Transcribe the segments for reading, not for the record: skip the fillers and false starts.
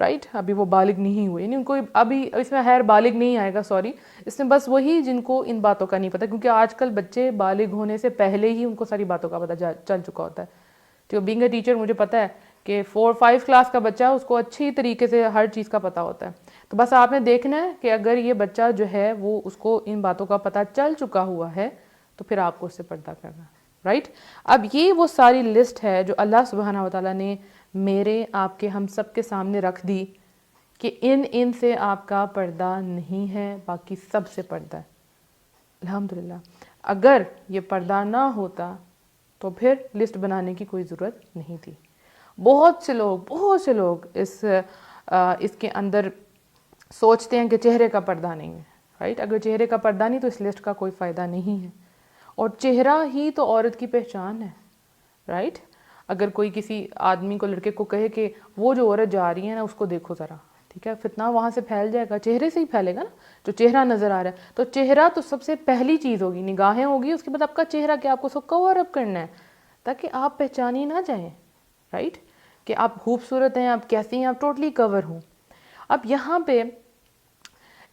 Right. ابھی وہ بالغ نہیں ہوئے, یعنی ان کو ابھی اس میں خیر بالغ نہیں آئے گا, سوری, اس میں بس وہی جن کو ان باتوں کا نہیں پتہ, کیونکہ آج کل بچے بالغ ہونے سے پہلے ہی ان کو ساری باتوں کا پتہ چل چکا ہوتا ہے. تو بینگ اے ٹیچر مجھے پتہ ہے کہ 4-5 کلاس کا بچہ ہے, اس کو اچھی طریقے سے ہر چیز کا پتہ ہوتا ہے. تو بس آپ نے دیکھنا ہے کہ اگر یہ بچہ جو ہے وہ اس کو ان باتوں کا پتہ چل چکا ہوا ہے تو پھر آپ کو اس سے پردہ کرنا ہے, رائٹ. اب یہ وہ ساری لسٹ ہے جو اللہ سبحانہ وتعالیٰ نے میرے آپ کے ہم سب کے سامنے رکھ دی کہ ان سے آپ کا پردہ نہیں ہے, باقی سب سے پردہ ہے. الحمدللہ. اگر یہ پردہ نہ ہوتا تو پھر لسٹ بنانے کی کوئی ضرورت نہیں تھی. بہت سے لوگ اس کے اندر سوچتے ہیں کہ چہرے کا پردہ نہیں ہے, رائٹ. اگر چہرے کا پردہ نہیں تو اس لسٹ کا کوئی فائدہ نہیں ہے, اور چہرہ ہی تو عورت کی پہچان ہے, رائٹ. اگر کوئی کسی آدمی کو, لڑکے کو کہے کہ وہ جو عورت جا رہی ہے نا اس کو دیکھو ذرا, ٹھیک ہے, فتنہ وہاں سے پھیل جائے گا, چہرے سے ہی پھیلے گا نا, جو چہرہ نظر آ رہا ہے. تو چہرہ تو سب سے پہلی چیز ہوگی, نگاہیں ہوگی, اس کے بعد آپ کا چہرہ کہ آپ کو اس کو کور اپ کرنا ہے تاکہ آپ پہچانی نہ جائیں, رائٹ, کہ آپ خوبصورت ہیں, آپ کیسی ہیں, آپ ٹوٹلی کور ہوں. اب یہاں پہ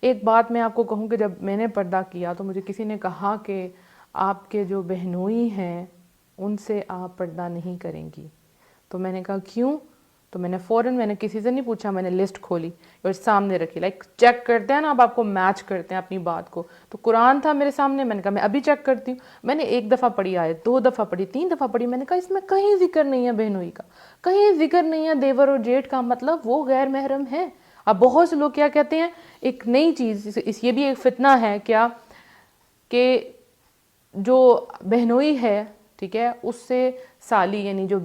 ایک بات میں آپ کو کہوں کہ جب میں نے پردہ کیا تو مجھے کسی نے کہا کہ آپ کے جو بہنوئی ہیں ان سے آپ پردہ نہیں کریں گی. تو میں نے کہا کیوں؟ تو میں نے کسی سے نہیں پوچھا, میں نے لسٹ کھولی اور سامنے رکھی, لائک چیک کرتے ہیں نا, آپ کو میچ کرتے ہیں اپنی بات کو. تو قرآن تھا میرے سامنے, میں نے کہا میں ابھی چیک کرتی ہوں. میں نے 1 دفعہ پڑھی آیت, 2 دفعہ پڑھی, 3 دفعہ پڑھی, میں نے کہا اس میں کہیں ذکر نہیں ہے بہنوئی کا, کہیں ذکر نہیں ہے دیور اور جیٹھ کا, مطلب وہ غیر محرم ہے. اب بہت سے لوگ کیا کہتے ہیں, ایک نئی چیز, یہ بھی ایک فتنہ ہے کیا کہ جو بہنوئی ہے, ٹھیک ہے, اس سے سالی یعنی جو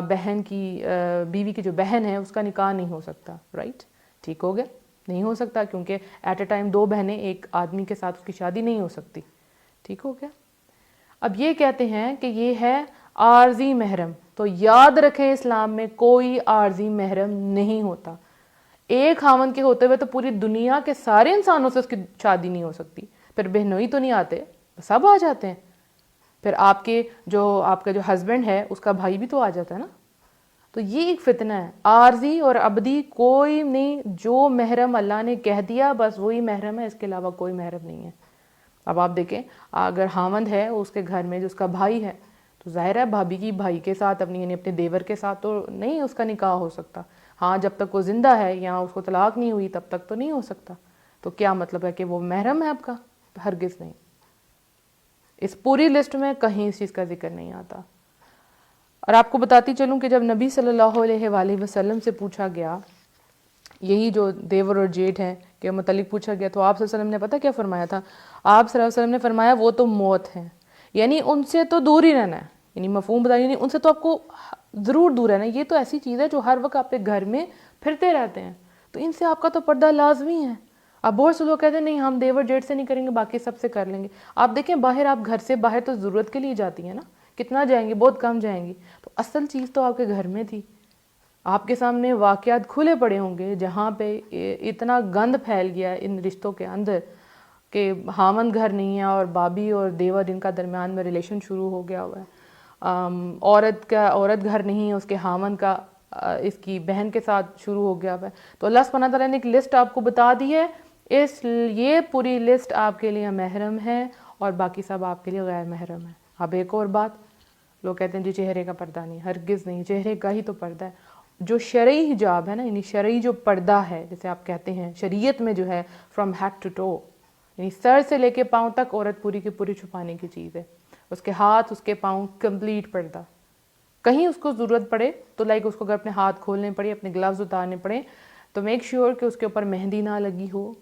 بہن کی بیوی کی جو بہن ہے اس کا نکاح نہیں ہو سکتا, رائٹ. ٹھیک ہو گیا, نہیں ہو سکتا کیونکہ ایٹ اے ٹائم 2 بہنیں ایک آدمی کے ساتھ اس کی شادی نہیں ہو سکتی. ٹھیک ہو گیا. اب یہ کہتے ہیں کہ یہ ہے عارضی محرم. تو یاد رکھیں اسلام میں کوئی عارضی محرم نہیں ہوتا. ایک خاوند کے ہوتے ہوئے تو پوری دنیا کے سارے انسانوں سے اس کی شادی نہیں ہو سکتی. پھر بہنوئی تو نہیں آتے, سب آ جاتے ہیں. پھر آپ کا جو ہسبینڈ ہے اس کا بھائی بھی تو آ جاتا ہے نا. تو یہ ایک فتنہ ہے, عارضی اور ابدی کوئی نہیں. جو محرم اللہ نے کہہ دیا بس وہی محرم ہے, اس کے علاوہ کوئی محرم نہیں ہے. اب آپ دیکھیں, اگر خاوند ہے اس کے گھر میں جو اس کا بھائی ہے, تو ظاہر ہے بھابھی کی بھائی کے ساتھ یعنی اپنے دیور کے ساتھ تو نہیں اس کا نکاح ہو سکتا. ہاں جب تک وہ زندہ ہے یا اس کو طلاق نہیں ہوئی تب تک تو نہیں ہو سکتا. تو کیا مطلب ہے کہ وہ محرم ہے آپ کا؟ ہرگز نہیں. اس پوری لسٹ میں کہیں اس چیز کا ذکر نہیں آتا. اور آپ کو بتاتی چلوں کہ جب نبی صلی اللہ علیہ وآلہ وسلم سے پوچھا گیا یہی جو دیور اور جیٹھ ہیں کے متعلق پوچھا گیا, تو آپ صلی اللہ علیہ وسلم نے پتہ کیا فرمایا تھا؟ آپ صلی اللہ علیہ وسلم نے فرمایا وہ تو موت ہیں, یعنی ان سے تو دور ہی رہنا ہے. یعنی مفہوم بتائیے, یعنی ان سے تو آپ کو ضرور دور رہنا ہے. یہ تو ایسی چیز ہے جو ہر وقت آپ کے گھر میں پھرتے رہتے ہیں, تو ان سے آپ کا تو پردہ لازمی ہے. اب بہت سے لوگ کہتے ہیں نہیں ہم دیور جیٹ سے نہیں کریں گے, باقی سب سے کر لیں گے. آپ دیکھیں باہر, آپ گھر سے باہر تو ضرورت کے لیے جاتی ہیں نا, کتنا جائیں گی, بہت کم جائیں گی. تو اصل چیز تو آپ کے گھر میں تھی. آپ کے سامنے واقعات کھلے پڑے ہوں گے جہاں پہ اتنا گند پھیل گیا ان رشتوں کے اندر کہ خاوند گھر نہیں ہے اور بابی اور دیور ان کا درمیان میں ریلیشن شروع ہو گیا ہوا ہے. عورت گھر نہیں ہے, اس کے خاوند کا اس کی بہن کے ساتھ شروع ہو گیا ہوا ہے. تو اللہ سبحانہ تعالیٰ نے ایک لسٹ آپ کو بتا دی ہے, یہ پوری لسٹ آپ کے لیے محرم ہے اور باقی سب آپ کے لیے غیر محرم ہے. اب ایک اور بات, لوگ کہتے ہیں جی چہرے کا پردہ نہیں, ہرگز نہیں, چہرے کا ہی تو پردہ ہے. جو شرعی حجاب ہے نا, یعنی شرعی جو پردہ ہے جسے آپ کہتے ہیں شریعت میں جو ہے فرام ہیڈ ٹو ٹو, یعنی سر سے لے کے پاؤں تک عورت پوری کی پوری چھپانے کی چیز ہے. اس کے ہاتھ, اس کے پاؤں, کمپلیٹ پردہ. کہیں اس کو ضرورت پڑے تو لائک اس کو اگر اپنے ہاتھ کھولنے پڑے, اپنے گلوز اتارنے پڑے, تو میک شیور کہ اس کے اوپر مہندی نہ لگی ہو,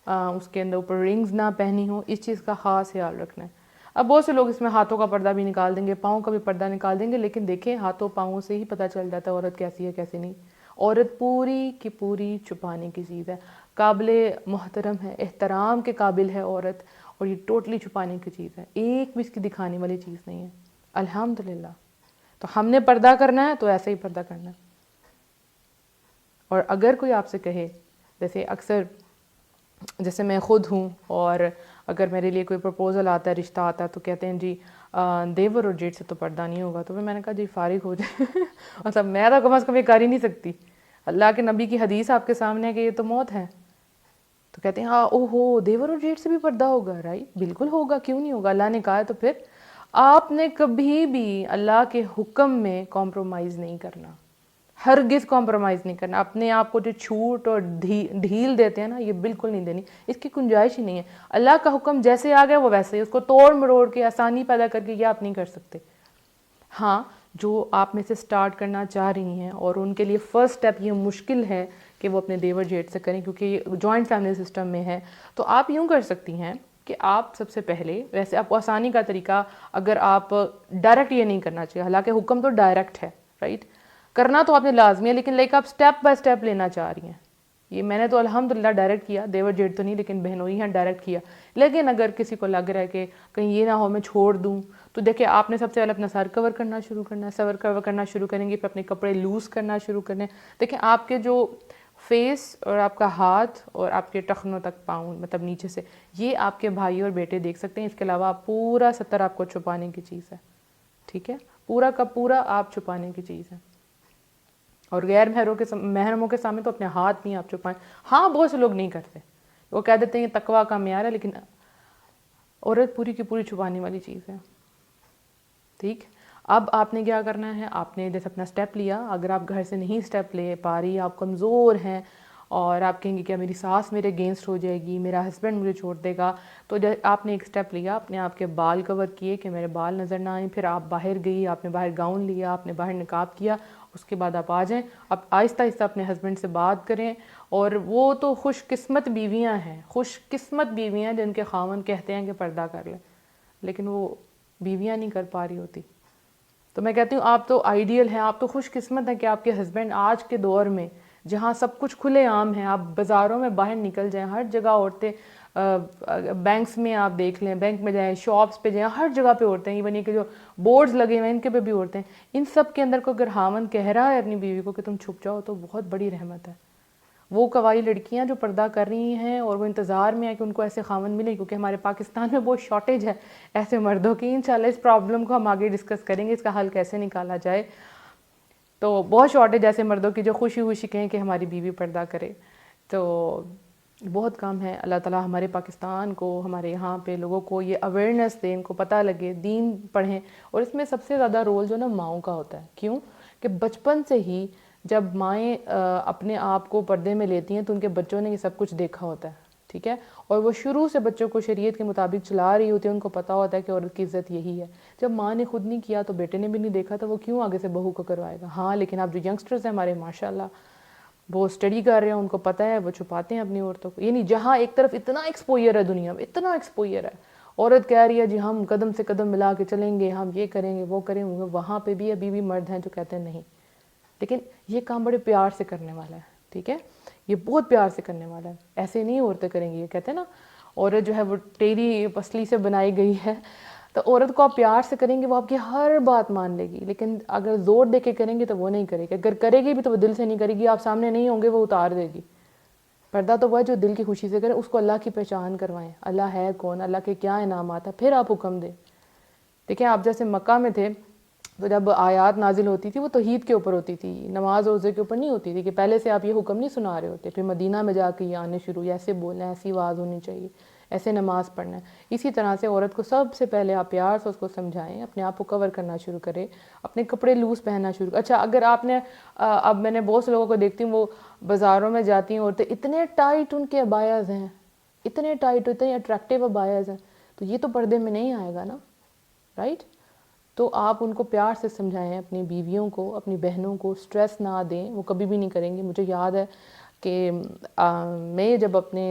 اس کے اندر اوپر رنگز نہ پہنی ہو. اس چیز کا خاص خیال رکھنا ہے. اب بہت سے لوگ اس میں ہاتھوں کا پردہ بھی نکال دیں گے, پاؤں کا بھی پردہ نکال دیں گے, لیکن دیکھیں ہاتھوں پاؤں سے ہی پتہ چل جاتا ہے عورت کیسی ہے کیسی نہیں. عورت پوری کی پوری چھپانے کی چیز ہے, قابل محترم ہے, احترام کے قابل ہے عورت, اور یہ ٹوٹلی چھپانے کی چیز ہے, ایک بھی اس کی دکھانے والی چیز نہیں ہے. الحمدللہ. تو ہم نے پردہ کرنا ہے تو ایسے ہی پردہ کرنا ہے. اور اگر کوئی آپ سے کہے, جیسے اکثر جیسے میں خود ہوں, اور اگر میرے لیے کوئی پرپوزل آتا ہے, رشتہ آتا ہے, تو کہتے ہیں جی دیور اور جیٹھ سے تو پردہ نہیں ہوگا, تو پھر میں نے کہا جی فارغ ہو جائے. مطلب میں تو کم از کم یہ کر ہی نہیں سکتی. اللہ کے نبی کی حدیث آپ کے سامنے ہے کہ یہ تو موت ہے، تو کہتے ہیں ہاں او ہو دیور اور جیٹ سے بھی پردہ ہوگا، رائٹ، بالکل ہوگا، کیوں نہیں ہوگا، اللہ نے کہا ہے۔ تو پھر آپ نے کبھی بھی اللہ کے حکم میں کمپرومائز نہیں کرنا، ہرگز کمپرومائز نہیں کرنا۔ اپنے آپ کو جو چھوٹ اور ڈھیل دیتے ہیں نا، یہ بالکل نہیں دینی، اس کی گنجائش ہی نہیں ہے۔ اللہ کا حکم جیسے آ گیا وہ ویسے ہی، اس کو توڑ مروڑ کے آسانی پیدا کر کے یہ آپ نہیں کر سکتے۔ ہاں، جو آپ میں سے سٹارٹ کرنا چاہ رہی ہیں اور ان کے لیے فرسٹ سٹیپ یہ مشکل ہے کہ وہ اپنے دیور جیٹ سے کریں کیونکہ یہ جوائنٹ فیملی سسٹم میں ہے، تو آپ یوں کر سکتی ہیں کہ آپ سب سے پہلے، ویسے آپ کو آسانی کا طریقہ، اگر آپ ڈائریکٹ یہ نہیں کرنا چاہیے، حالانکہ حکم تو ڈائریکٹ ہے، رائٹ، کرنا تو آپ نے لازمی ہے، لیکن آپ سٹیپ بائی سٹیپ لینا چاہ رہی ہیں۔ یہ میں نے تو الحمدللہ ڈائریکٹ کیا، دیور جیٹ تو نہیں لیکن بہنوئی ہیں ڈائریکٹ کیا، لیکن اگر کسی کو لگ رہا ہے کہ کہیں یہ نہ ہو میں چھوڑ دوں، تو دیکھیں آپ نے سب سے پہلے اپنا سر کور کرنا شروع کرنا ہے، سر کور کرنا شروع کریں گے، پھر اپنے کپڑے لوز کرنا شروع کرنے۔ دیکھیں آپ کے جو فیس اور آپ کا ہاتھ اور آپ کے ٹخنوں تک پاؤں، مطلب نیچے سے، یہ آپ کے بھائی اور بیٹے دیکھ سکتے ہیں، اس کے علاوہ آپ پورا ستر آپ کو چھپانے کی چیز ہے، ٹھیک ہے، پورا کا پورا آپ چھپانے کی چیز ہے۔ اور غیر محرموں کے سامنے تو اپنے ہاتھ نہیں آپ چھپائیں۔ ہاں بہت سے لوگ نہیں کرتے، وہ کہہ دیتے ہیں یہ تقویٰ کا معیار ہے، لیکن عورت پوری کی پوری چھپانے والی چیز ہے، ٹھیک۔ اب آپ نے کیا کرنا ہے، آپ نے جیسے اپنا سٹیپ لیا، اگر آپ گھر سے نہیں سٹیپ لے پا رہی، آپ کمزور ہیں اور آپ کہیں گے کہ میری ساس میرے اگینسٹ ہو جائے گی، میرا ہسبینڈ مجھے چھوڑ دے گا، تو آپ نے ایک سٹیپ لیا، اپنے آپ کے بال کور کیے کہ میرے بال نظر نہ آئیں، پھر آپ باہر گئی، آپ نے باہر گاؤن لیا، آپ نے باہر نقاب کیا، اس کے بعد آپ آ جائیں، اب آہستہ آہستہ اپنے ہسبینڈ سے بات کریں۔ اور وہ تو خوش قسمت بیویاں ہیں، خوش قسمت بیویاں جن کے خاوند کہتے ہیں کہ پردہ کر لیں، لیکن وہ بیویاں نہیں کر پا رہی ہوتی۔ تو میں کہتی ہوں آپ تو آئیڈیل ہیں، آپ تو خوش قسمت ہیں کہ آپ کے ہسبینڈ آج کے دور میں جہاں سب کچھ کھلے عام ہیں، آپ بازاروں میں باہر نکل جائیں، ہر جگہ عورتیں، بینکس میں آپ دیکھ لیں، بینک میں جائیں، شاپس پہ جائیں، ہر جگہ پہ عورتیں، ایون یہ کہ جو بورڈز لگے ہوئے ہیں ان کے پہ بھی عورتیں، ان سب کے اندر کو اگر خاوند کہہ رہا ہے اپنی بیوی کو کہ تم چھپ جاؤ تو بہت بڑی رحمت ہے۔ وہ قوائی لڑکیاں جو پردہ کر رہی ہیں اور وہ انتظار میں ہے کہ ان کو ایسے خاوند ملے، کیونکہ ہمارے پاکستان میں بہت شارٹیج ہے ایسے مردوں کی۔ انشاءاللہ اس پرابلم کو ہم آگے ڈسکس کریں گے، اس کا حل کیسے نکالا جائے۔ تو بہت شارٹیج ایسے مردوں کی جو خوشی خوشی کہیں کہ ہماری بیوی پردہ کرے، تو بہت کام ہے۔ اللہ تعالیٰ ہمارے پاکستان کو، ہمارے یہاں پہ لوگوں کو یہ اویئرنیس دیں، ان کو پتہ لگے، دین پڑھیں۔ اور اس میں سب سے زیادہ رول جو نا ماؤں کا ہوتا ہے، کیوں کہ بچپن سے ہی جب مائیں اپنے آپ کو پردے میں لیتی ہیں تو ان کے بچوں نے یہ سب کچھ دیکھا ہوتا ہے، ٹھیک ہے، اور وہ شروع سے بچوں کو شریعت کے مطابق چلا رہی ہوتی ہے، ان کو پتہ ہوتا ہے کہ عورت کی عزت یہی ہے۔ جب ماں نے خود نہیں کیا تو بیٹے نے بھی نہیں دیکھا، تو وہ کیوں آگے سے بہو کو کروائے گا۔ ہاں لیکن اب جو ینگسٹرز ہیں ہمارے ماشاءاللہ وہ اسٹڈی کر رہے ہیں، ان کو پتہ ہے، وہ چھپاتے ہیں اپنی عورتوں کو۔ یعنی جہاں ایک طرف اتنا ایکسپوئر ہے دنیا میں، اتنا ایکسپوئر ہے، عورت کہہ رہی ہے جی ہم قدم سے قدم ملا کے چلیں گے، ہم یہ کریں گے وہ کریں گے، وہاں پہ بھی ابھی بھی مرد ہیں جو کہتے ہیں نہیں، لیکن یہ کام بڑے پیار سے کرنے والا ہے، ٹھیک ہے، یہ بہت پیار سے کرنے والا ہے، ایسے نہیں عورتیں کریں گی۔ یہ کہتے ہیں نا عورت جو ہے وہ ٹیڑھی پسلی سے بنائی گئی ہے، تو عورت کو آپ پیار سے کریں گے وہ آپ کی ہر بات مان لے گی، لیکن اگر زور دے کے کریں گے تو وہ نہیں کرے گی، اگر کرے گی بھی تو وہ دل سے نہیں کرے گی، آپ سامنے نہیں ہوں گے وہ اتار دے گی۔ پردہ تو وہ ہے جو دل کی خوشی سے کرے، اس کو اللہ کی پہچان کروائیں، اللہ ہے کون، اللہ کے کیا انعامات ہیں، پھر آپ حکم دیں۔ دیکھیں آپ جیسے مکہ میں تھے تو جب آیات نازل ہوتی تھی وہ توحید کے اوپر ہوتی تھی، نماز روزے کے اوپر نہیں ہوتی تھی، کہ پہلے سے آپ یہ حکم نہیں سنا رہے ہوتے، پھر مدینہ میں جا کے یہ آنے شروع، ایسے بولنا ہے، ایسی آواز ہونی چاہیے، ایسے نماز پڑھنا ہے۔ اسی طرح سے عورت کو سب سے پہلے آپ پیار سے اس کو سمجھائیں، اپنے آپ کو کور کرنا شروع کرے، اپنے کپڑے لوز پہننا شروع۔ اچھا اگر آپ نے اب میں نے بہت سے لوگوں کو دیکھتی ہوں وہ بازاروں میں جاتی ہیں عورتیں، اتنے ٹائٹ ان کے ابایاز ہیں، اتنے ٹائٹ، اتنے اٹریکٹیو ابایاز ہیں، تو یہ تو پردے میں نہیں آئے گا نا، رائٹ؟ تو آپ ان کو پیار سے سمجھائیں، اپنی بیویوں کو، اپنی بہنوں کو سٹریس نہ دیں، وہ کبھی بھی نہیں کریں گے۔ مجھے یاد ہے کہ میں جب اپنے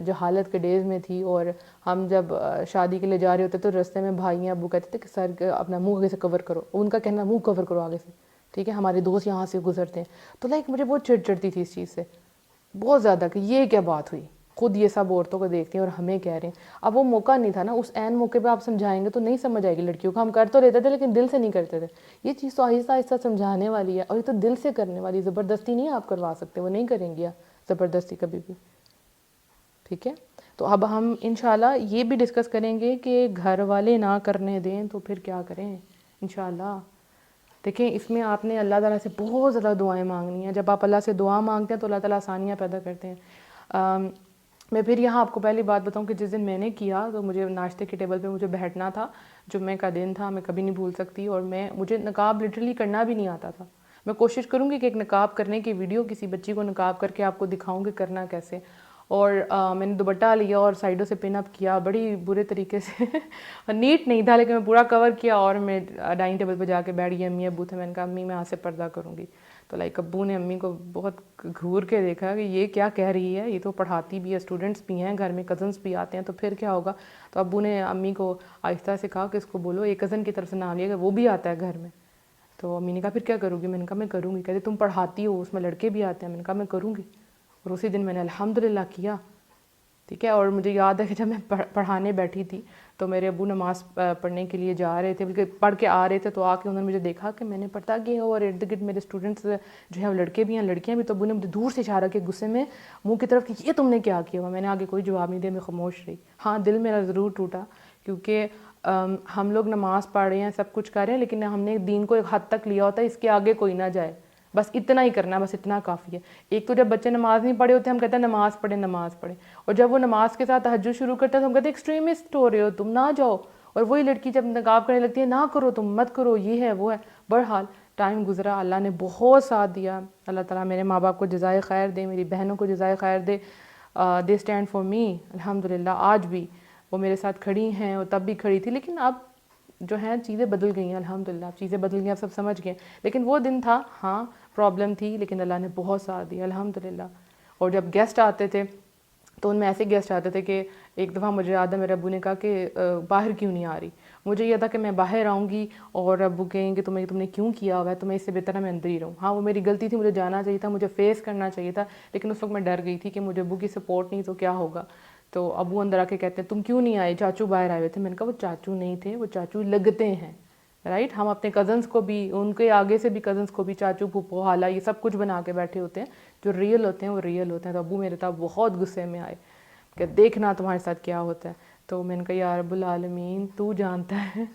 جو حالت کے ڈیز میں تھی اور ہم جب شادی کے لیے جا رہے ہوتے تو رستے میں بھائی ابو کہتے تھے کہ سر اپنا منہ آگے سے کور کرو، ان کا کہنا منہ کور کرو آگے سے، ٹھیک ہے، ہمارے دوست یہاں سے گزرتے ہیں، تو مجھے بہت چڑ چڑھتی تھی اس چیز سے بہت زیادہ، کہ یہ کیا بات ہوئی، خود یہ سب عورتوں کو دیکھتے ہیں اور ہمیں کہہ رہے ہیں۔ اب وہ موقع نہیں تھا نا، اس عین موقع پہ آپ سمجھائیں گے تو نہیں سمجھ آئے گی لڑکیوں کو، ہم کر تو لیتے تھے لیکن دل سے نہیں کرتے تھے۔ یہ چیز تو آہستہ آہستہ سمجھانے والی ہے، اور یہ تو دل سے کرنے والی، زبردستی نہیں آپ کروا سکتے، وہ نہیں کریں گی زبردستی کبھی بھی، ٹھیک ہے۔ تو اب ہم انشاءاللہ یہ بھی ڈسکس کریں گے کہ گھر والے نہ کرنے دیں تو پھر کیا کریں انشاءاللہ۔ دیکھیں اس میں آپ نے اللہ تعالیٰ سے بہت زیادہ دعائیں مانگنی ہیں. جب آپ اللہ سے دعا مانگتے ہیں تو اللہ تعالیٰ آسانیاں پیدا کرتے ہیں. میں پھر یہاں آپ کو پہلی بات بتاؤں کہ جس دن میں نے کیا تو مجھے ناشتے کے ٹیبل پہ مجھے بیٹھنا تھا, جمعے کا دن تھا, میں کبھی نہیں بھول سکتی, اور مجھے نقاب لٹرلی کرنا بھی نہیں آتا تھا. میں کوشش کروں گی کہ ایک نقاب کرنے کی ویڈیو کسی بچی کو نقاب کر کے آپ کو دکھاؤں کہ کرنا کیسے. اور میں نے دوپٹہ لیا اور سائڈوں سے پن اپ کیا بڑی برے طریقے سے. نیٹ نہیں تھا لیکن میں پورا کور کیا, اور میں ڈائننگ ٹیبل پہ جا کے بیٹھ گئی. امی ابو تھے, میں نے کہا امی میں آج سے پردہ کروں گی. تو ابو نے امی کو بہت گھور کے دیکھا کہ یہ کیا کہہ رہی ہے, یہ تو پڑھاتی بھی ہے, اسٹوڈنٹس بھی ہیں گھر میں, کزنس بھی آتے ہیں, تو پھر کیا ہوگا. تو ابو نے امی کو آہستہ سے کہا کہ اس کو بولو ایک کزن کی طرف سے نام لیا کہ وہ بھی آتا ہے گھر میں. تو امی نے کہا پھر کیا کروں گی. میں نے کہا میں کروں گی. کہتے تم پڑھاتی ہو, اس میں لڑکے بھی آتے ہیں. میں نے کہا میں کروں گی, اور اسی دن میں نے الحمدللہ کیا. ٹھیک ہے. اور مجھے یاد ہے کہ جب میں پڑھانے بیٹھی تھی تو میرے ابو نماز پڑھنے کے لیے جا رہے تھے, بلکہ پڑھ کے آ رہے تھے, تو آ کے انہوں نے مجھے دیکھا کہ میں نے پردہ کیا اور ارد گرد میرے اسٹوڈنٹس جو ہیں وہ لڑکے بھی ہیں لڑکیاں بھی. تو ابو نے مجھے دور سے اشارہ کیا غصے میں منہ کی طرف کہ یہ تم نے کیا کیا ہوا. میں نے آگے کوئی جواب نہیں دیا, میں خاموش رہی. ہاں دل میرا ضرور ٹوٹا, کیونکہ ہم لوگ نماز پڑھ رہے ہیں, سب کچھ کر رہے ہیں, لیکن ہم نے دین کو ایک حد تک لیا ہوتا ہے, اس کے آگے کوئی نہ جائے, بس اتنا ہی کرنا, بس اتنا کافی ہے. ایک تو جب بچے نماز نہیں پڑھے ہوتے ہم کہتے ہیں نماز پڑھیں نماز پڑھیں, اور جب وہ نماز کے ساتھ تہجد شروع کرتا ہے تو ہم کہتے ہیں ایکسٹریمسٹ ہو رہے ہو تم, نہ جاؤ. اور وہی لڑکی جب نقاب کرنے لگتی ہے نہ کرو تم, مت کرو, یہ ہے وہ ہے. بہرحال ٹائم گزرا, اللہ نے بہت ساتھ دیا. اللہ تعالیٰ میرے ماں باپ کو جزائے خیر دے, میری بہنوں کو جزائے خیر دے. دے اسٹینڈ فار می الحمدللہ. آج بھی وہ میرے ساتھ کھڑی ہیں, اور تب بھی کھڑی تھی, لیکن اب جو ہیں چیزیں بدل گئی ہیں الحمدللہ, چیزیں بدل گئی, اب سب سمجھ گئے. لیکن وہ دن تھا, ہاں پرابلم تھی, لیکن اللہ نے بہت ساتھ دیا الحمدللہ. اور جب گیسٹ آتے تھے تو ان میں ایسے گیسٹ آتے تھے کہ ایک دفعہ مجھے یاد ہے میرے ابو نے کہا کہ باہر کیوں نہیں آ رہی. مجھے یہ تھا کہ میں باہر آؤں گی اور ابو کہیں کہ تم نے کیوں کیا ہوا ہے, تو میں اس سے بہتر ہے میں اندر ہی رہوں. ہاں وہ میری غلطی تھی, مجھے جانا چاہیے تھا, مجھے فیس کرنا چاہیے تھا, لیکن اس وقت میں ڈر گئی تھی کہ مجھے ابو کی سپورٹ نہیں تو کیا ہوگا. تو ابو اندر آ کے کہتے ہیں تم کیوں نہیں آئے, چاچو باہر آئے ہوئے تھے. میں نے کہا وہ چاچو نہیں تھے, وہ چاچو لگتے ہیں, رائٹ. ہم اپنے کزنس کو بھی, ان کے آگے سے بھی کزنس کو بھی چاچو پھوپھو خالہ یہ سب کچھ بنا کے بیٹھے ہوتے ہیں. جو ریئل ہوتے ہیں وہ ریئل ہوتے ہیں. تو ابو میرے تھا بہت غصے میں آئے کہ دیکھنا تمہارے ساتھ کیا ہوتا ہے. تو میں نے کہا یا رب العالمین تو جانتا ہے,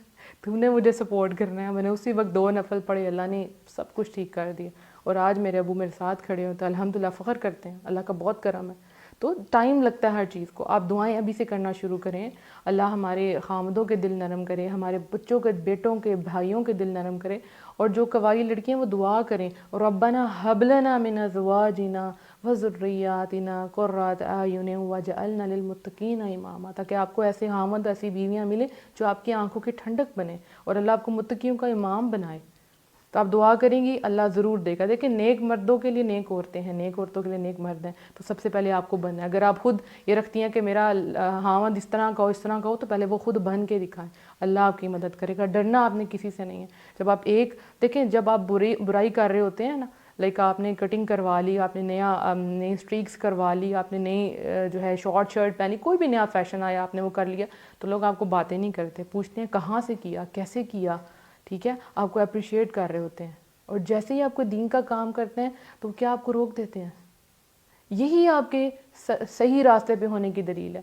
تو نے مجھے سپورٹ کرنا ہے. میں نے اسی وقت 2 نفل پڑھے, اللہ نے سب کچھ ٹھیک کر دیا, اور آج میرے ابو میرے ساتھ کھڑے ہوتے ہیں الحمدللہ, فخر کرتے ہیں, اللہ کا بہت کرم ہے. تو ٹائم لگتا ہے ہر چیز کو. آپ دعائیں ابھی سے کرنا شروع کریں, اللہ ہمارے خامدوں کے دل نرم کرے, ہمارے بچوں کے, بیٹوں کے, بھائیوں کے دل نرم کرے. اور جو قوائی لڑکیاں وہ دعا کریں, ربنا حب لنا من ازواجنا وذریاتنا قرۃ اعین واجعلنا للمتقین اماما, تاکہ آپ کو ایسے خامد, ایسی بیویاں ملیں جو آپ کی آنکھوں کی ٹھنڈک بنے, اور اللہ آپ کو متقیوں کا امام بنائے. تو آپ دعا کریں گی اللہ ضرور دے گا. دیکھیں نیک مردوں کے لیے نیک عورتیں ہیں, نیک عورتوں کے لیے نیک مرد ہیں. تو سب سے پہلے آپ کو بننا ہے. اگر آپ خود یہ رکھتی ہیں کہ میرا خاوند اس طرح کا ہو, اس طرح کا ہو, تو پہلے وہ خود بن کے دکھائیں, اللہ آپ کی مدد کرے گا. ڈرنا آپ نے کسی سے نہیں ہے. جب آپ دیکھیں جب آپ برائی کر رہے ہوتے ہیں نا, لائک آپ نے کٹنگ کروا لی, آپ نے نئی اسٹریکس کروا لی, آپ نے نئی جو ہے شارٹ شرٹ پہنی, کوئی بھی نیا فیشن آیا آپ نے وہ کر لیا, تو لوگ آپ کو باتیں نہیں کرتے, پوچھتے ہیں کہاں سے کیا, کیسے کیا. ٹھیک ہے, آپ کو اپریشیٹ کر رہے ہوتے ہیں. اور جیسے ہی آپ کو دین کا کام کرتے ہیں تو کیا آپ کو روک دیتے ہیں. یہی آپ کے صحیح راستے پہ ہونے کی دلیل ہے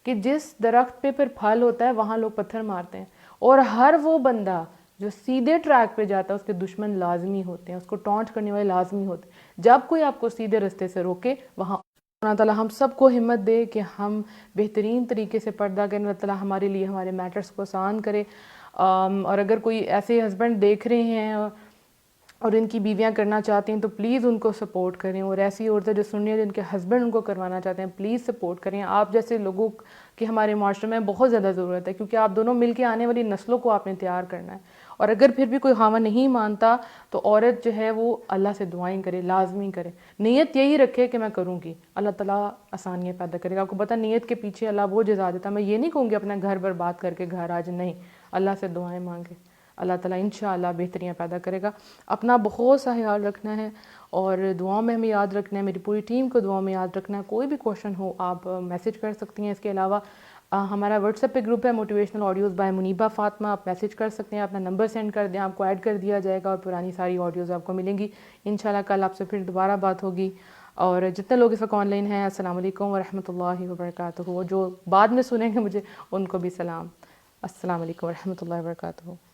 کہ جس درخت پہ پھر پھل ہوتا ہے وہاں لوگ پتھر مارتے ہیں, اور ہر وہ بندہ جو سیدھے ٹریک پہ جاتا ہے اس کے دشمن لازمی ہوتے ہیں, اس کو ٹونٹ کرنے والے لازمی ہوتے ہیں. جب کوئی آپ کو سیدھے راستے سے روکے وہاں اللہ تعالیٰ ہم سب کو ہمت دے کہ ہم بہترین طریقے سے پردہ کریں. اللہ تعالیٰ ہمارے لیے ہمارے میٹرز کو آسان کرے. اور اگر کوئی ایسے ہسبینڈ دیکھ رہے ہیں اور ان کی بیویاں کرنا چاہتی ہیں تو پلیز ان کو سپورٹ کریں. اور ایسی عورتیں جو سنی ہیں جن کے ہسبینڈ ان کو کروانا چاہتے ہیں, پلیز سپورٹ کریں. آپ جیسے لوگوں کی ہمارے معاشرے میں بہت زیادہ ضرورت ہے, کیونکہ آپ دونوں مل کے آنے والی نسلوں کو آپ نے تیار کرنا ہے. اور اگر پھر بھی کوئی خاوند نہیں مانتا تو عورت جو ہے وہ اللہ سے دعائیں کرے, لازمی کرے. نیت یہی رکھے کہ میں کروں گی, اللہ تعالیٰ آسانیاں پیدا کرے گا. آپ کو پتہ نیت کے پیچھے اللہ وہ جزا دیتا. میں یہ نہیں کہوں گی اپنا گھر برباد کر کے گھر آج, نہیں, اللہ سے دعائیں مانگے, اللہ تعالیٰ انشاءاللہ بہتریاں پیدا کرے گا. اپنا بہت سا خیال رکھنا ہے, اور دعاؤں میں ہمیں یاد رکھنا ہے, میری پوری ٹیم کو دعاؤں میں یاد رکھنا ہے. کوئی بھی کوشچن ہو آپ میسج کر سکتی ہیں. اس کے علاوہ ہمارا واٹس ایپ پہ گروپ ہے motivational audios by Muniba Fatima, آپ میسج کر سکتے ہیں, اپنا نمبر سینڈ کر دیں, آپ کو ایڈ کر دیا جائے گا, اور پرانی ساری آڈیوز آپ کو ملیں گی. انشاءاللہ کل آپ سے پھر دوبارہ بات ہوگی. اور جتنے لوگ اس وقت آن لائن ہیں, السلام علیکم ورحمۃ اللہ وبرکاتہ. وہ جو بعد میں سنیں گے مجھے ان کو بھی سلام. السلام علیکم ورحمۃ اللہ وبرکاتہ.